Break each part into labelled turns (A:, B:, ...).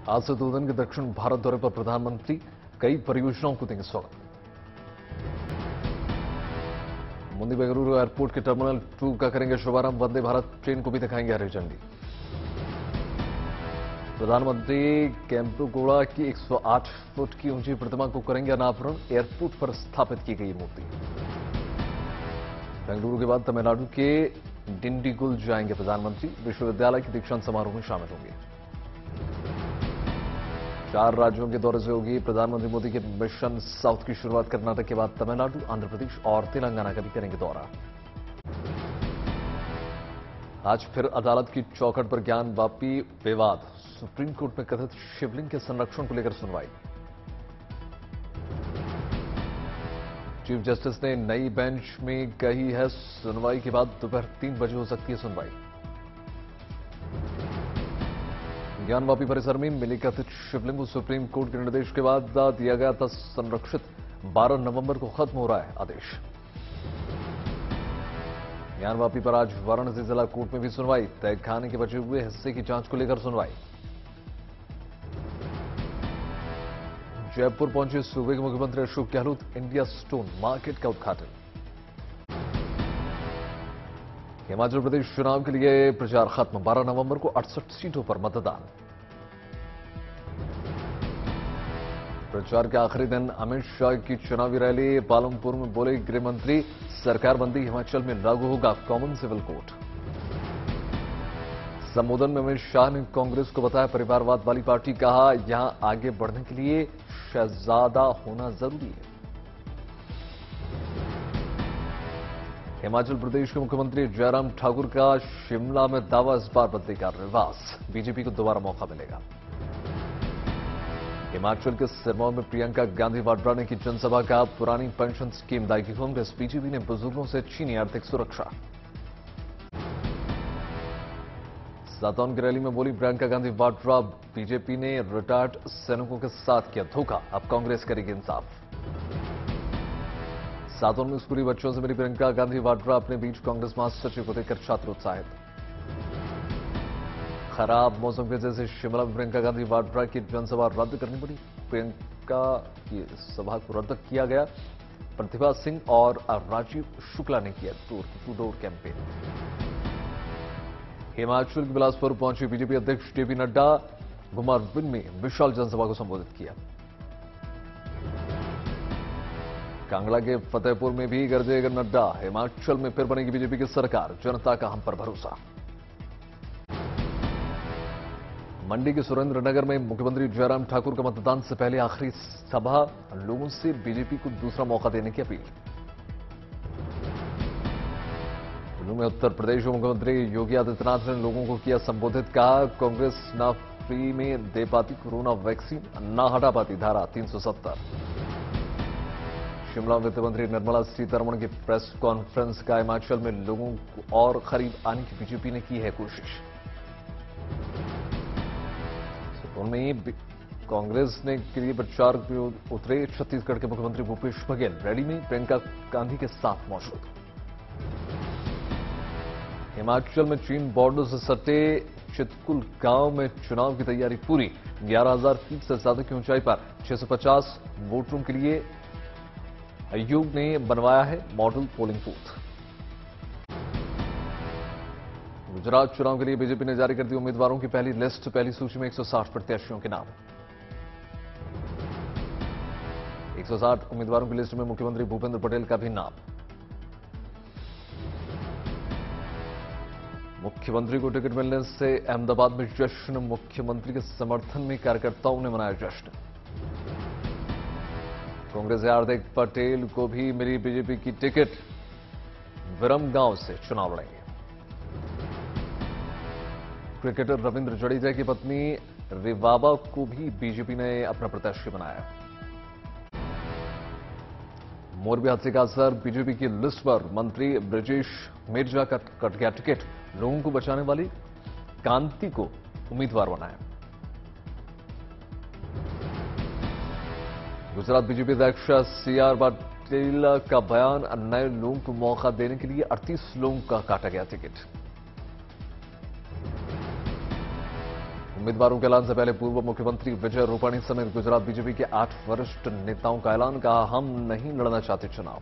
A: आज से 2 दिन के दक्षिण भारत दौरे पर प्रधानमंत्री कई परियोजनाओं को देंगे स्वागत। मुंबई बेंगलुरु एयरपोर्ट के टर्मिनल 2 का करेंगे शुभारंभ। वंदे भारत ट्रेन को भी दिखाएंगे हरी झंडी। प्रधानमंत्री केम्पेगौड़ा की 108 फुट की ऊंची प्रतिमा को करेंगे अनावरण। एयरपोर्ट पर स्थापित की गई मूर्ति। बेंगलुरु के बाद तमिलनाडु के डिंडीगुल जाएंगे प्रधानमंत्री। विश्वविद्यालय के दीक्षांत समारोह में शामिल होंगे। 4 राज्यों के दौरे से होगी प्रधानमंत्री मोदी के मिशन साउथ की शुरुआत। कर्नाटक के बाद तमिलनाडु, आंध्र प्रदेश और तेलंगाना का भी करेंगे दौरा। आज फिर अदालत की चौखट पर ज्ञानवापी विवाद। सुप्रीम कोर्ट में कथित शिवलिंग के संरक्षण को लेकर सुनवाई। चीफ जस्टिस ने नई बेंच में कही है सुनवाई के बाद दोपहर 3 बजे हो सकती है सुनवाई। ज्ञानवापी परिसर में मिली कथित शिवलिंग को सुप्रीम कोर्ट के निर्देश के बाद दिया गया था संरक्षित। 12 नवंबर को खत्म हो रहा है आदेश। ज्ञानवापी पर आज वाराणसी जिला कोर्ट में भी सुनवाई। तहखाने के बचे हुए हिस्से की जांच को लेकर सुनवाई। जयपुर पहुंचे सूबे के मुख्यमंत्री Ashok Gehlot. India stone market का उद्घाटन। हिमाचल प्रदेश चुनाव के लिए प्रचार खत्म। 12 नवंबर को 68 सीटों पर मतदान। प्रचार के आखिरी दिन अमित शाह की चुनावी रैली। पालमपुर में बोले गृह मंत्री, सरकार बंदी हिमाचल में लागू होगा कॉमन सिविल कोड। संबोधन में अमित शाह ने कांग्रेस को बताया परिवारवाद वाली पार्टी। कहा यहां आगे बढ़ने के लिए शहजादा होना जरूरी है। हिमाचल प्रदेश के मुख्यमंत्री जयराम ठाकुर का शिमला में दावा, इस बार बदलेगा रिवाज। बीजेपी को दोबारा मौका मिलेगा। हिमाचल के सिरमौर में प्रियंका गांधी वाड्रा ने की जनसभा। का पुरानी पेंशन स्कीम लाएगी कांग्रेस। बीजेपी ने बुजुर्गों से छीनी आर्थिक सुरक्षा। सातौन की रैली में बोली प्रियंका गांधी वाड्रा, बीजेपी ने रिटायर्ड सैनिकों के साथ किया धोखा, अब कांग्रेस करेगी इंसाफ। सातौन में स्कूली बच्चों से मिली प्रियंका गांधी वाड्रा। अपने बीच कांग्रेस महासचिव को देखकर छात्र उत्साहित। खराब मौसम की वजह से शिमला में प्रियंका गांधी वाड्रा की जनसभा रद्द करनी पड़ी। प्रियंका की सभा को रद्द किया गया। प्रतिभा सिंह और राजीव शुक्ला ने किया टू डोर कैंपेन। हिमाचल के बिलासपुर पहुंचे बीजेपी अध्यक्ष जेपी नड्डा। घुमारवीन में विशाल जनसभा को संबोधित किया। कांगड़ा के फतेहपुर में भी गरजेगा नड्डा। हिमाचल में फिर बनेगी बीजेपी की सरकार, जनता का हम पर भरोसा। मंडी के सुरेंद्रनगर में मुख्यमंत्री जयराम ठाकुर का मतदान से पहले आखिरी सभा। लोगों से बीजेपी को दूसरा मौका देने की अपील। कुल्लू में उत्तर प्रदेश के मुख्यमंत्री योगी आदित्यनाथ ने लोगों को किया संबोधित। कहा कांग्रेस ना फ्री में दे पाती कोरोना वैक्सीन, ना हटा पाती धारा 370। शिमला वित्त मंत्री निर्मला सीतारमण की प्रेस कॉन्फ्रेंस। का हिमाचल में लोगों को और करीब आने की बीजेपी ने की है कोशिश। उनमें कांग्रेस ने के लिए प्रचार में उतरे छत्तीसगढ़ के मुख्यमंत्री भूपेश बघेल। रैली में प्रियंका गांधी के साथ मौजूद। हिमाचल में चीन बॉर्डर से सटे चितकुल गांव में चुनाव की तैयारी पूरी। 11,000 फीट से ज्यादा की ऊंचाई पर 650 वोटरों के लिए आयोग ने बनवाया है मॉडल पोलिंग बूथ। गुजरात चुनाव के लिए बीजेपी ने जारी कर दी उम्मीदवारों की पहली लिस्ट। पहली सूची में 160 प्रत्याशियों के नाम। 160 उम्मीदवारों की लिस्ट में मुख्यमंत्री भूपेंद्र पटेल का भी नाम। मुख्यमंत्री को टिकट मिलने से अहमदाबाद में जश्न। मुख्यमंत्री के समर्थन में कार्यकर्ताओं ने मनाया जश्न। कांग्रेस हार्दिक पटेल को भी मिली बीजेपी की टिकट। विरमगांव से चुनाव लड़ेंगे। क्रिकेटर रविंद्र जडेजा की पत्नी रिवाबा को भी बीजेपी ने अपना प्रत्याशी बनाया। मोरबी हादसे का असर बीजेपी की लिस्ट पर। मंत्री ब्रजेश मिर्जा का कट गया टिकट। लोगों को बचाने वाली कांति को उम्मीदवार बनाया। गुजरात बीजेपी अध्यक्ष सीआर पाटिल का बयान। नए लोगों को मौका देने के लिए 38 लोगों का काटा गया टिकट। उम्मीदवारों के ऐलान से पहले पूर्व मुख्यमंत्री विजय रूपाणी समेत गुजरात बीजेपी के 8 वरिष्ठ नेताओं का ऐलान, कहा हम नहीं लड़ना चाहते चुनाव।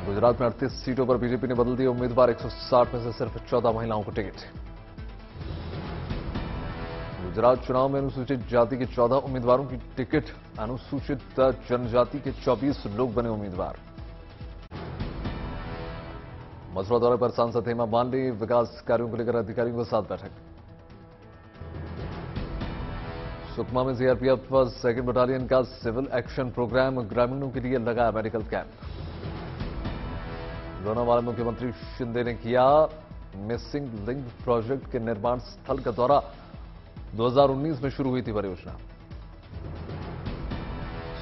A: गुजरात में 38 सीटों पर बीजेपी ने बदल दिए उम्मीदवार, 160 में से सिर्फ 14 महिलाओं को टिकट। गुजरात चुनाव में अनुसूचित जाति के 14 उम्मीदवारों की टिकट, अनुसूचित जनजाति के 24 लोग बने उम्मीदवार। मथुरा दौरे पर सांसद हेमा मालिनी, विकास कार्यों को लेकर अधिकारियों के साथ बैठक। सुकमा में सीआरपीएफ 2nd बटालियन का सिविल एक्शन प्रोग्राम, ग्रामीणों के लिए लगा मेडिकल कैंप। लोनावाला मुख्यमंत्री शिंदे ने किया मिसिंग लिंक प्रोजेक्ट के निर्माण स्थल का दौरा, 2019 में शुरू हुई थी परियोजना।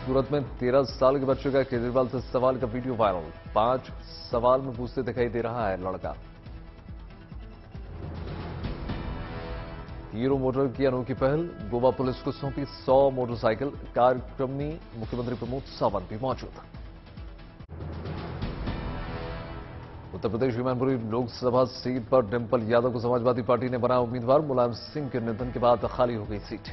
A: सूरत में 13 साल के बच्चे का केजरीवाल से सवाल का वीडियो वायरल, 5 सवाल में पूछते दिखाई दे रहा है लड़का। हीरो मोटर की अनोखी पहल, गोवा पुलिस को सौंपी 100 मोटरसाइकिल, कार्यक्रम में मुख्यमंत्री प्रमोद सावंत भी मौजूद। उत्तर प्रदेश की मैनपुरी लोकसभा सीट पर डिंपल यादव को समाजवादी पार्टी ने बनाया उम्मीदवार, मुलायम सिंह के निधन के बाद खाली हो गई सीट।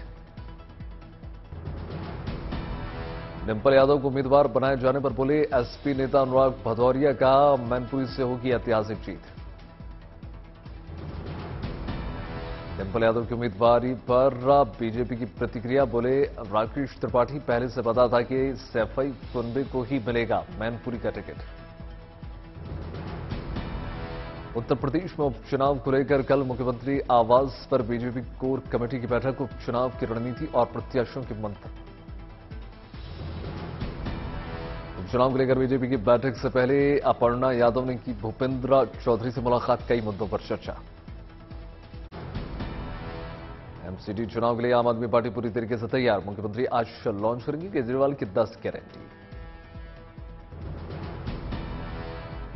A: डिंपल यादव को उम्मीदवार बनाए जाने पर बोले एसपी नेता अनुराग भदौरिया, कहा मैनपुरी से होगी ऐतिहासिक जीत। डिंपल यादव की उम्मीदवारी पर बीजेपी की प्रतिक्रिया, बोले राकेश त्रिपाठी, पहले से पता था कि सैफई कुनबे को ही मिलेगा मैनपुरी का टिकट। उत्तर प्रदेश में उपचुनाव को लेकर कल मुख्यमंत्री आवास पर बीजेपी कोर कमेटी की बैठक, उपचुनाव की रणनीति और प्रत्याशियों के मंतव्य। उपचुनाव को लेकर बीजेपी की बैठक से पहले अपर्णा यादव ने की भूपेंद्र चौधरी से मुलाकात, कई मुद्दों पर चर्चा। एमसीडी चुनाव के लिए आम आदमी पार्टी पूरी तरीके से तैयार, मुख्यमंत्री आज लॉन्च करेंगे केजरीवाल की 10 गारंटी।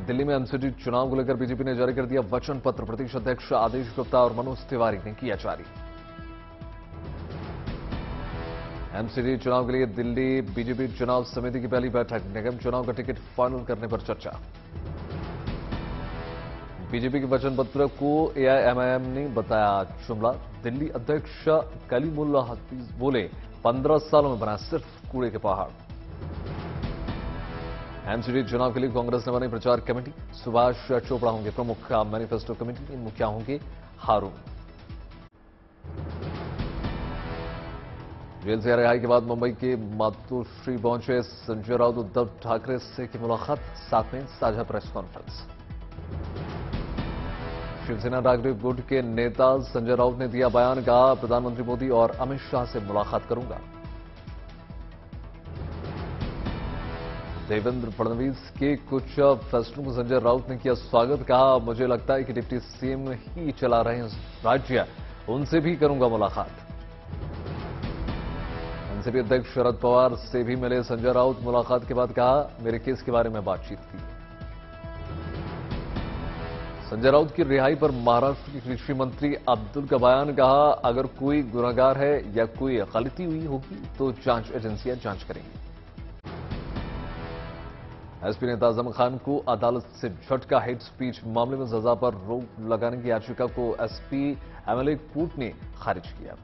A: दिल्ली में एमसीडी चुनाव को लेकर बीजेपी ने जारी कर दिया वचन पत्र, प्रदेश अध्यक्ष आदेश गुप्ता और मनोज तिवारी ने किया जारी। एमसीडी चुनाव के लिए दिल्ली बीजेपी चुनाव समिति की पहली बैठक, निगम चुनाव का टिकट फाइनल करने पर चर्चा। बीजेपी के वचन पत्र को एआईएमआईएम ने बताया जुमला, दिल्ली अध्यक्ष कलीमुल्ला हफीज बोले 15 सालों में बना सिर्फ कूड़े के पहाड़। एमसीडी चुनाव के लिए कांग्रेस ने बनाई प्रचार कमेटी, सुभाष चोपड़ा होंगे प्रमुख, मैनिफेस्टो कमेटी के मुखिया होंगे हारून। जेल से रिहाई के बाद मुंबई के मातोश्री पहुंचे संजय राउत, उद्धव ठाकरे से की मुलाकात, साथ में साझा प्रेस कॉन्फ्रेंस। शिवसेना नागरिक गुट के नेता संजय राउत ने दिया बयान, कहा प्रधानमंत्री मोदी और अमित शाह से मुलाकात करूंगा। देवेंद्र फडणवीस के कुछ फैसलों को संजय राउत ने किया स्वागत, कहा मुझे लगता है कि डिप्टी सीएम ही चला रहे हैं राज्य, उनसे भी करूंगा मुलाकात। एनसीपी अध्यक्ष शरद पवार से भी मिले संजय राउत, मुलाकात के बाद कहा मेरे केस के बारे में बातचीत की। संजय राउत की रिहाई पर महाराष्ट्र के कृषि मंत्री अब्दुल का बयान, कहा अगर कोई गुनाहगार है या कोई गलती हुई होगी तो जांच एजेंसियां जांच करेंगी। एसपी नेता आजम खान को अदालत से झटका, हेट स्पीच मामले में सजा पर रोक लगाने की याचिका को एसपी एमएलए कोर्ट ने खारिज किया।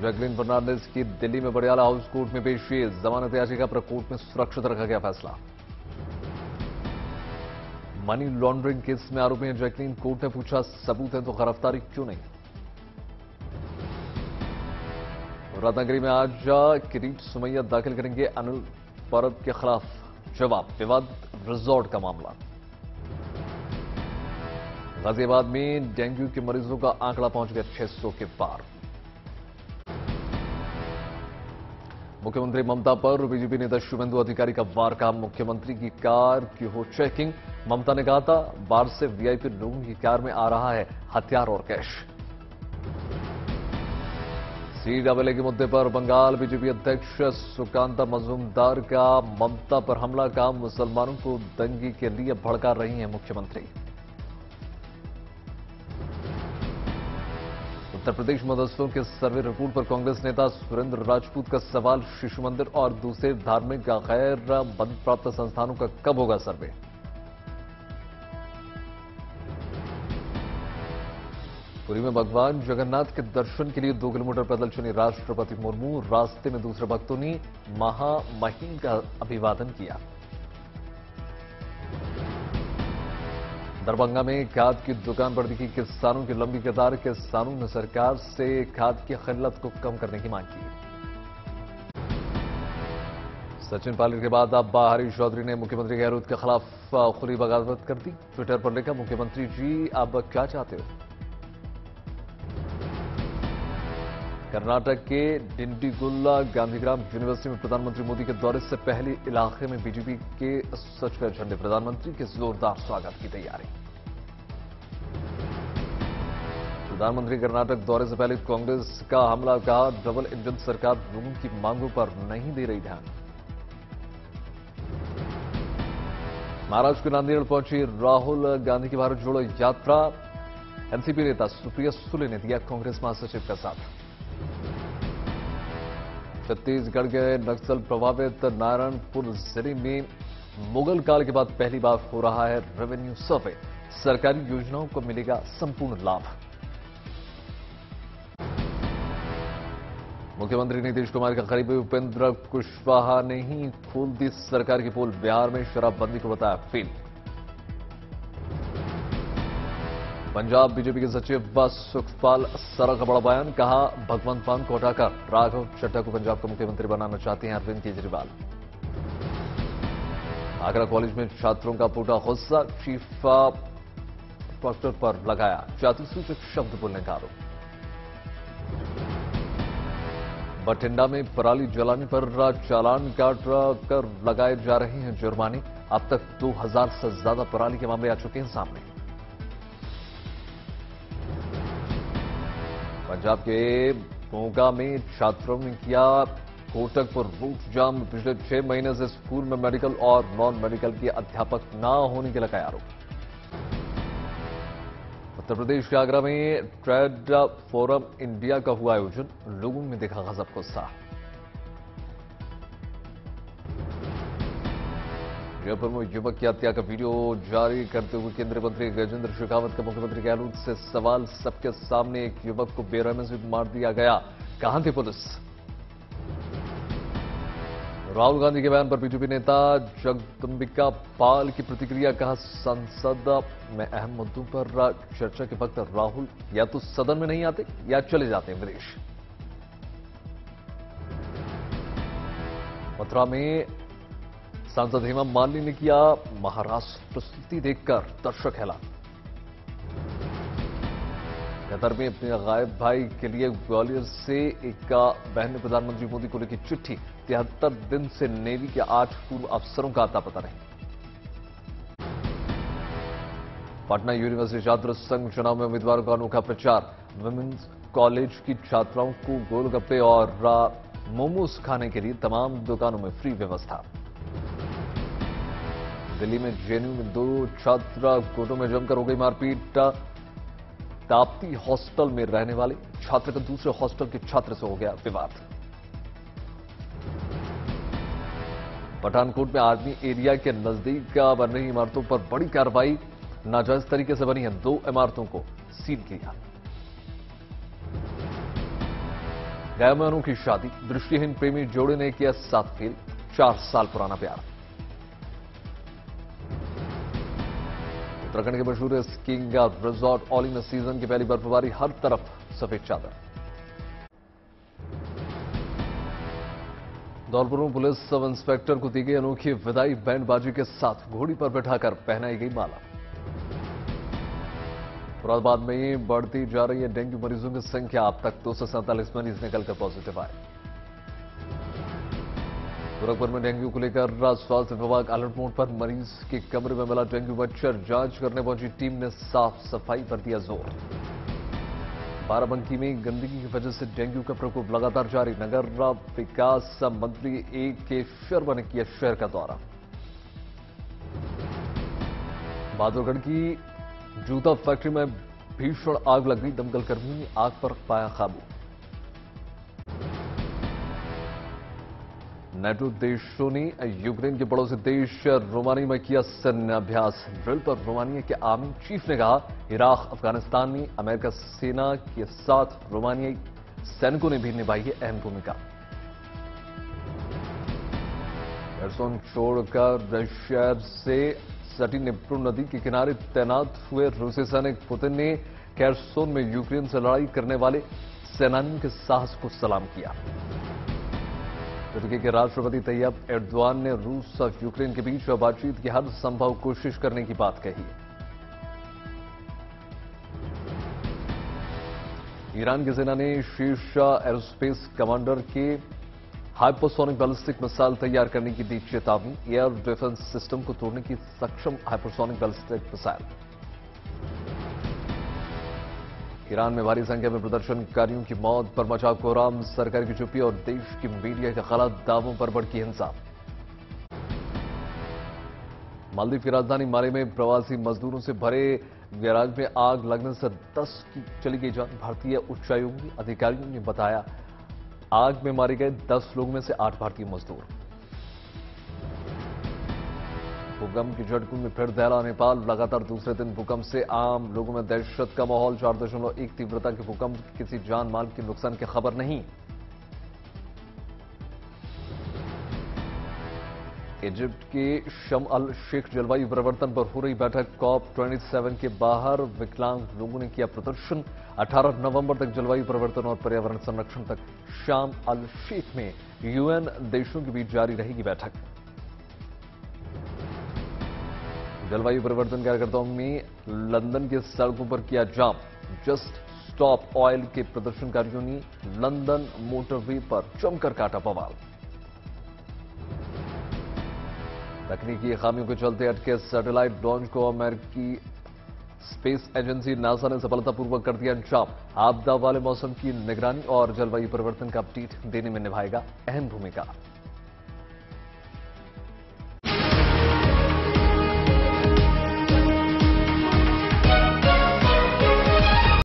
A: जैकलिन फर्नांडिस की दिल्ली में बड़ियाला हाउस कोर्ट में पेशी, जमानत याचिका पर कोर्ट में सुरक्षित रखा गया फैसला। मनी लॉन्ड्रिंग केस में आरोपी हैं जैकलिन, कोर्ट ने पूछा सबूत है तो गिरफ्तारी क्यों नहीं। रत्नागिरी में आज किरीट सुमैया दाखिल करेंगे अनिल परब के खिलाफ जवाब, विवाद रिजॉर्ट का मामला। गाजियाबाद में डेंगू के मरीजों का आंकड़ा पहुंच गया 600 के पार। मुख्यमंत्री ममता पर बीजेपी नेता शुभेंदु अधिकारी का वार, कहा मुख्यमंत्री की कार की हो चेकिंग। ममता ने कहा था बाहर से वीआईपी लोगों की कार में आ रहा है हथियार और कैश। सीडब्ल्यूए के मुद्दे पर बंगाल बीजेपी अध्यक्ष सुकांता मजूमदार का ममता पर हमला, का मुसलमानों को दंगे के लिए भड़का रही हैं मुख्यमंत्री। उत्तर प्रदेश मदरसों के सर्वे रिपोर्ट पर कांग्रेस नेता सुरेंद्र राजपूत का सवाल, शिशु मंदिर और दूसरे धार्मिक गैर बंद प्राप्त संस्थानों का कब होगा सर्वे। पुरी में भगवान जगन्नाथ के दर्शन के लिए 2 किलोमीटर पैदल चली राष्ट्रपति मुर्मू। रास्ते में दूसरे भक्तों ने महामहिम का अभिवादन किया। दरभंगा में खाद की दुकान पर दिखी किसानों की लंबी कतार। किसानों ने सरकार से खाद की किल्लत को कम करने की मांग की। सचिन पायलट के बाद अब हरीश चौधरी ने मुख्यमंत्री गहलोत के खिलाफ खुली बगावत कर दी। ट्विटर पर लिखा, मुख्यमंत्री जी अब क्या चाहते हो। कर्नाटक के डिंडीगुल गांधीग्राम यूनिवर्सिटी में प्रधानमंत्री मोदी के दौरे से पहले इलाके में बीजेपी के सच झंडे। प्रधानमंत्री के जोरदार स्वागत की तैयारी। प्रधानमंत्री कर्नाटक दौरे से पहले कांग्रेस का हमला, कहा डबल इंजन सरकार लोगों की मांगों पर नहीं दे रही ध्यान। महाराष्ट्र के नांदेड़ पहुंची राहुल गांधी की भारत जोड़ो यात्रा। एनसीपी नेता सुप्रिया सुले ने दिया कांग्रेस महासचिव का साथ। छत्तीसगढ़ के नक्सल प्रभावित नारायणपुर जिले में मुगल काल के बाद पहली बार हो रहा है रेवेन्यू सर्वे। सरकारी योजनाओं को मिलेगा संपूर्ण लाभ। मुख्यमंत्री नीतीश कुमार के करीबी उपेंद्र कुशवाहा ने ही खोल दी सरकार की पोल। बिहार में शराबबंदी को बताया फेल। पंजाब बीजेपी के सचिव सुखपाल सरा का बड़ा बयान, कहा भगवंत मान को हटाकर राघव चड्ढा को पंजाब का मुख्यमंत्री बनाना चाहते हैं अरविंद केजरीवाल। आगरा कॉलेज में छात्रों का फूटा गुस्सा। चीफ डॉक्टर पर लगाया जातिसूचक शब्द बोलने का आरोप। बठिंडा में पराली जलाने पर चालान काट कर लगाए जा रहे हैं जुर्माने। अब तक 2000 से ज्यादा पराली के मामले आ चुके हैं सामने। पंजाब के मोगा में छात्रों ने किया कोटकपुर रूट जाम। पिछले 6 महीने से स्कूल में मेडिकल और नॉन मेडिकल के अध्यापक न होने के लगाए आरोप। उत्तर प्रदेश के आगरा में ट्रेड फोरम इंडिया का हुआ आयोजन। लोगों में देखा गजब गुस्सा। जयपुर में युवक की हत्या का वीडियो जारी करते हुए केंद्रीय मंत्री गजेंद्र शेखावत का मुख्यमंत्री गहलोत से सवाल। सबके सामने एक युवक को बेरहमी से मार दिया गया, कहां थी पुलिस। राहुल गांधी के बयान पर बीजेपी नेता जगदंबिका पाल की प्रतिक्रिया, कहा संसद में अहम मुद्दों पर चर्चा के वक्त राहुल या तो सदन में नहीं आते या चले जाते हैं विदेश। मथुरा में सांसद हेमा मालिनी ने किया महाराष्ट्र प्रस्तुति देखकर दर्शक हैरान। कतर में अपने गायब भाई के लिए ग्वालियर से एक बहन ने प्रधानमंत्री मोदी को लिखी चिट्ठी। 73 दिन से नेवी के 8 पूर्व अफसरों का आता पता नहीं। पटना यूनिवर्सिटी छात्र संघ चुनाव में उम्मीदवारों का अनोखा प्रचार। वुमेन्स कॉलेज की छात्राओं को गोलगप्पे और मोमोज खाने के लिए तमाम दुकानों में फ्री व्यवस्था। दिल्ली में जेएनयू में 2 छात्र गुटों में जमकर हो गई मारपीट। ताप्ती हॉस्टल में रहने वाले छात्र का दूसरे हॉस्टल के छात्र से हो गया विवाद। पठानकोट में आर्मी एरिया के नजदीक बन रही इमारतों पर बड़ी कार्रवाई। नाजायज तरीके से बनी है 2 इमारतों को सील किया। गया में अनोखी शादी। दृष्टिहीन प्रेमी जोड़े ने किया 7 फेल। 4 साल पुराना प्यार। उत्तराखंड के मशहूर स्कीइंग रिजॉर्ट औली में सीजन की पहली बर्फबारी। हर तरफ सफेद चादर। धौलपुर में पुलिस सब इंस्पेक्टर को दी गई अनोखी विदाई। बैंडबाजी के साथ घोड़ी पर बैठाकर पहनाई गई माला। मुरादाबाद में बढ़ती जा रही है डेंगू मरीजों की संख्या। अब तक 247 मरीज निकलकर पॉजिटिव आए। गोरखपुर में डेंगू को लेकर स्वास्थ्य विभाग अलर्ट मोड पर। मरीज के कमरे में मिला डेंगू मच्छर। जांच करने पहुंची टीम ने साफ सफाई पर दिया जोर। बाराबंकी में गंदगी की वजह से डेंगू का प्रकोप लगातार जारी। नगर विकास मंत्री A.K. शर्मा ने किया शहर का दौरा। बहादुरगढ़ की जूता फैक्ट्री में भीषण आग लग गई। दमकल कर्मियों ने आग पर पाया काबू। नेटो देशों ने यूक्रेन के पड़ोसी देश रोमानिया में किया सैन्य अभ्यास। ड्रिल पर रोमानिया के आर्मी चीफ ने कहा, इराक अफगानिस्तान में अमेरिका सेना के साथ रोमानियाई सैनिकों ने भी निभाई है अहम भूमिका। खरसोन छोड़कर रशिया से सटी निप्रू नदी के किनारे तैनात हुए रूसी सैनिक पुतिन ने खरसोन में यूक्रेन से लड़ाई करने वाले सेनानियों के साहस को सलाम किया। तुर्की के राष्ट्रपति तैयब एर्दोआन ने रूस और यूक्रेन के बीच बातचीत की हर संभव कोशिश करने की बात कही। ईरान की सेना ने शीर्ष एरोस्पेस कमांडर के हाइपरसोनिक बैलिस्टिक मिसाइल तैयार करने की दी चेतावनी। एयर डिफेंस सिस्टम को तोड़ने की सक्षम हाइपरसोनिक बैलिस्टिक मिसाइल। ईरान में भारी संख्या में प्रदर्शनकारियों की मौत पर मचा कोहराम। सरकार की चुप्पी और देश की मीडिया के गलत दावों पर भड़की हिंसा। मालदीव की राजधानी माले में प्रवासी मजदूरों से भरे गैराज में आग लगने से 10 की चली गई जान। भारतीय उच्चायोग अधिकारियों ने बताया, आग में मारे गए 10 लोगों में से 8 भारतीय मजदूर। भूकंप की झटकों में फिर दहला नेपाल। लगातार दूसरे दिन भूकंप से आम लोगों में दहशत का माहौल। 4.1 तीव्रता के भूकंप की किसी जान माल के नुकसान की खबर नहीं। इजिप्ट के शर्म अल शेख जलवायु परिवर्तन पर हो रही बैठक COP27 के बाहर विकलांग लोगों ने किया प्रदर्शन। 18 नवंबर तक जलवायु परिवर्तन और पर्यावरण संरक्षण तक शर्म अल शेख में UN देशों के बीच जारी रहेगी बैठक। जलवायु परिवर्तन कार्यकर्ताओं ने लंदन के सड़कों पर किया जाम। जस्ट स्टॉप ऑयल के प्रदर्शनकारियों ने लंदन मोटरवे पर जमकर काटा बवाल। तकनीकी खामियों के चलते अटके सैटेलाइट लॉन्च को अमेरिकी स्पेस एजेंसी नासा ने सफलतापूर्वक कर दिया अंजाम। आपदा वाले मौसम की निगरानी और जलवायु परिवर्तन का अपडेट देने में निभाएगा अहम भूमिका।